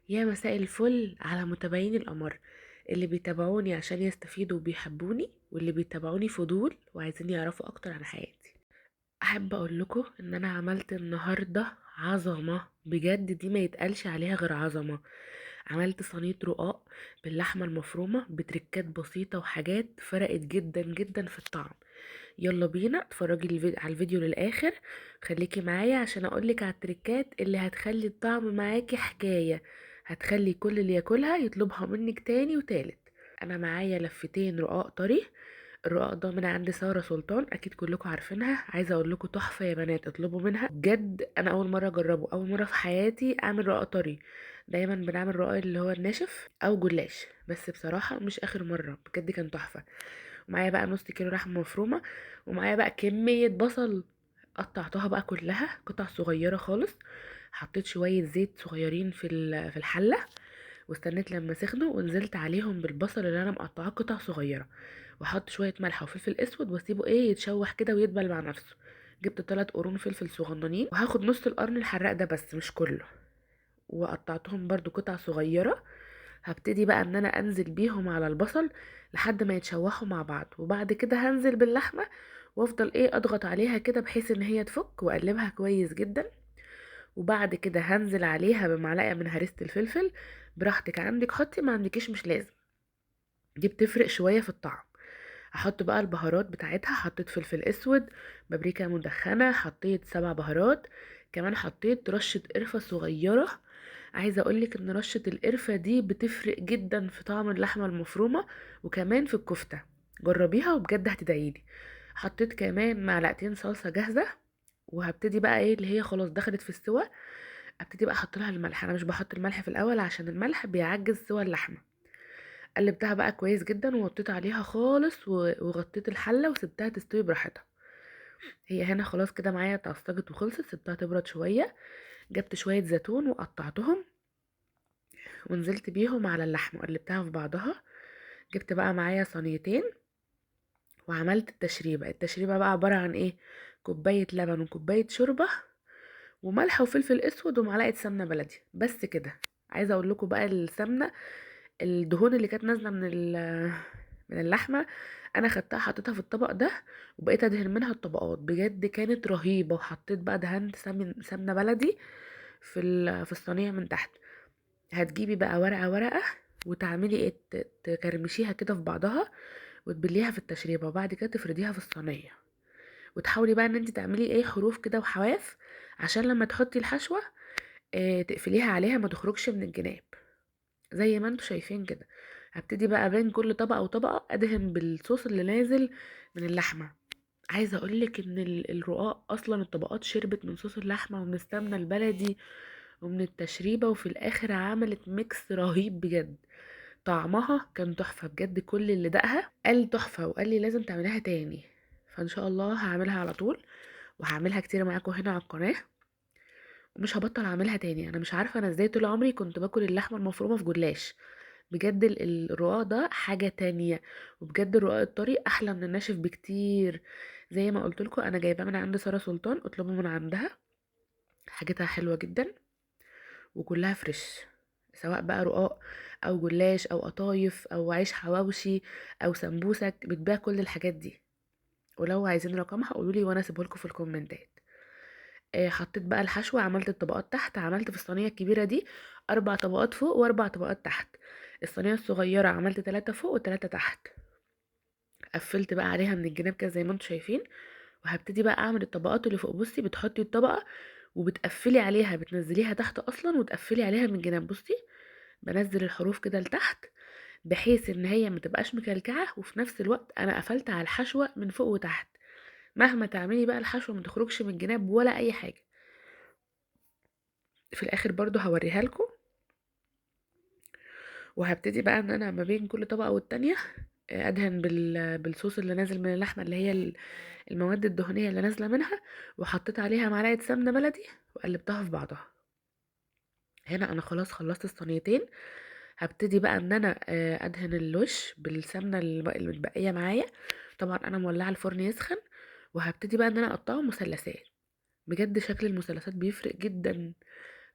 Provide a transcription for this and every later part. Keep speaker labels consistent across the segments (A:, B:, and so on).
A: يا مساء الفل على متابعين القمر اللي بيتابعوني عشان يستفيدوا وبيحبوني، واللي بيتابعوني فضول وعايزين يعرفوا اكتر عن حياتي. احب اقول لكم ان انا عملت النهارده عظمه بجد، دي ما يتقالش عليها غير عظمه. عملت صينيه رقاق باللحمه المفرومه بتركات بسيطه وحاجات فرقت جدا جدا في الطعم. يلا بينا اتفرجي على الفيديو للاخر. خليكي معايا عشان اقولك على التركات اللي هتخلي الطعم معاكي حكاية، هتخلي كل اللي ياكلها يطلبها منك تاني وتالت. انا معايا لفتين رقاق طري. الرقاق ده من عند سارة سلطان، اكيد كلكم عارفينها. عايزه اقول لكم تحفه يا بنات، اطلبوا منها بجد. انا اول مره اجربه، اول مره في حياتي اعمل رقاق طري. دايما بنعمل رقاق اللي هو الناشف او جلاش، بس بصراحه مش اخر مره، بجد كان تحفه. ومعايا بقى نص كيلو لحمه مفرومه، ومعايا بقى كميه بصل. قطعتها بقى كلها قطع صغيره خالص. حطيت شويه زيت صغيرين في الحله، واستنيت لما سخنوا ونزلت عليهم بالبصل اللي انا مقطعاه قطع صغيره. واحط شويه ملح وفلفل اسود واسيبه يتشوح كده ويدبل مع نفسه. جبت 3 قرون فلفل صغننين، وهاخد نص القرن الحراق ده بس مش كله، وقطعتهم برضو قطع صغيره. هبتدي بقى ان انا انزل بيهم على البصل لحد ما يتشوحوا مع بعض، وبعد كده هنزل باللحمه وافضل اضغط عليها كده بحيث ان هي تفك واقلبها كويس جدا. وبعد كده هنزل عليها بمعلقه من هريسه الفلفل. براحتك، عندك حطي، ما عندكيش مش لازم، دي بتفرق شويه في الطعم. هحط بقى البهارات بتاعتها، حطيت فلفل اسود، بابريكا مدخنه، حطيت 7 بهارات. كمان حطيت رشه قرفه صغيره. عايزه اقولك ان رشه القرفه دي بتفرق جدا في طعم اللحمه المفرومه، وكمان في الكفته. جربيها وبجد هتدعيلي. حطيت كمان معلقتين صلصه جاهزه. وهبتدي بقى اللي هي خلاص دخلت في السوا، ابتدي بقى احط لها الملح. انا مش بحط الملح في الاول عشان الملح بيعجز سوى اللحمه. قلبتها بقى كويس جدا ووطيت عليها خالص وغطيت الحله وسبتها تستوي براحتها. هي هنا خلاص كده معايا اتعصجت وخلصت، سبتها تبرد شويه. جبت شويه زيتون وقطعتهم ونزلت بيهم على اللحمه وقلبتها في بعضها. جبت بقى معايا صينيتين وعملت التشريبه بقى عباره عن كوبايه لبن وكوبايه شوربه وملح وفلفل اسود ومعلقه سمنه بلدي، بس كده. عايزه اقول لكم بقى السمنه، الدهون اللي كانت نازله من اللحمه، انا خدتها حطيتها في الطبق ده وبقيت ادهن منها الطبقات، بجد كانت رهيبه. وحطيت بقى دهنت سمنه بلدي في الصينيه من تحت. هتجيبي بقى ورقه ورقه وتعملي تكرمشيها كده في بعضها وتبليها في التشريبه، وبعد كده تفرديها في الصينيه. وتحاولي بقى ان انت تعملي حروف كده وحواف عشان لما تحطي الحشوه تقفليها عليها ما تخرجش من الجناب زي ما انتوا شايفين كده. هبتدي بقى بين كل طبقة وطبقة ادهن بالصوص اللي نازل من اللحمة. عايزة اقولك ان الرقاق اصلا الطبقات شربت من صوص اللحمة ومن السمنة البلدي ومن التشريبة، وفي الاخر عملت ميكس رهيب بجد. طعمها كان تحفة بجد، كل اللي دقها قال تحفة وقال لي لازم تعمليها تاني. فان شاء الله هعملها على طول، وهعملها كتير معاكم هنا على القناة، ومش هبطل اعملها تاني. انا مش عارفة انا ازاي طول عمري كنت باكل اللحمة المفرومة في جلاش. بجد الرقاق ده حاجة تانية. وبجد الرقاق الطري احلى من الناشف بكتير. زي ما قلت لكم انا جايباه من عند سارة سلطان، اطلبوا من عندها، حاجتها حلوة جدا وكلها فريش. سواء بقى رقاق او جلاش او قطايف او عيش حواوشي او سمبوسك، بتبيع كل الحاجات دي. ولو عايزين رقمها قولولي وانا اسيبهولكوا في الكومنتات. حطيت بقى الحشوة، عملت الطبقات تحت. عملت في الصينية الكبيرة دي 4 طبقات فوق و4 طبقات تحت. الصينية الصغيرة عملت 3 فوق و3 تحت. قفلت بقى عليها من الجناب كده زي ما انتوا شايفين. وهبتدي بقى اعمل الطبقات اللي فوق. بصي، بتحطي الطبقة وبتقفلي عليها، بتنزليها تحت اصلا وتقفلي عليها من الجناب. بصي، بنزل الحروف كده لتحت بحيث ان هي ما تبقاش مكلكعة، وفي نفس الوقت انا قفلت على الحشوة من فوق وتحت. مهما تعملي بقى الحشوة ما تخرجش من الجناب ولا اي حاجة. في الاخر برضو هوريها لكم. وهبتدي بقى ان انا ما بين كل طبقة والتانية ادهن بالصوص اللي نازل من اللحمة، اللي هي المواد الدهنية اللي نازلة منها. وحطيت عليها معلقة سمنة بلدي وقلبتها في بعضها. هنا انا خلاص خلصت الصينيتين. هبتدي بقى ان انا ادهن الوش بالسمنة المتبقية معايا. طبعا انا مولعة الفرن يسخن. وهبتدي بقى ان انا اقطعه مثلثات. بجد شكل المثلثات بيفرق جدا.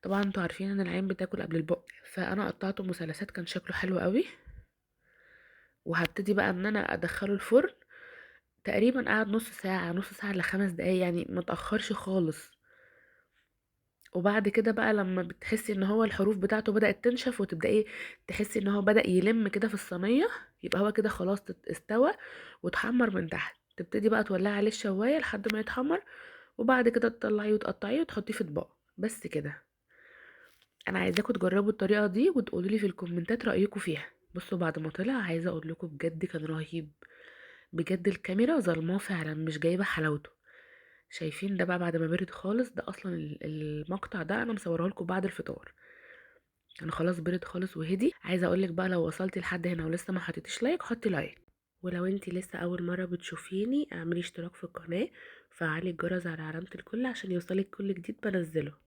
A: طبعا انتوا عارفين ان العين بتاكل قبل البق، فانا قطعته مثلثات، كان شكله حلو قوي. وهبتدي بقى ان انا ادخله الفرن. تقريبا قعد نص ساعة، نص ساعة ل5 دقايق، يعني متأخرش خالص. وبعد كده بقى لما بتحسي ان هو الحروف بتاعته بدأت تنشف، وتبدأي تحسي ان هو بدأ يلم كده في الصينية، يبقى هو كده خلاص استوى واتحمر من تحت. تبتدي بقى تولعي عليه الشواية لحد ما يتحمر، وبعد كده تطلعيه وتقطعيه وتحطيه في اطباق. بس كده. انا عايزاكم تجربوا الطريقة دي وتقولوا لي في الكومنتات رأيكم فيها. بصوا بعد ما طلع، عايزة اقول لكم بجد كان رهيب. بجد الكاميرا ظلماه فعلا، مش جايبة حلاوته. شايفين ده بقى بعد ما برد خالص؟ ده اصلا المقطع ده انا مصوره لكم بعد الفطار. انا خلاص برد خالص وهدي. عايزه اقولك بقى، لو وصلتي لحد هنا ولسه ما حطيتيش لايك، حطي لايك. ولو انتي لسه اول مره بتشوفيني، اعملي اشتراك في القناه، وفعلي الجرس على علامه الكل عشان يوصلك كل جديد بنزله.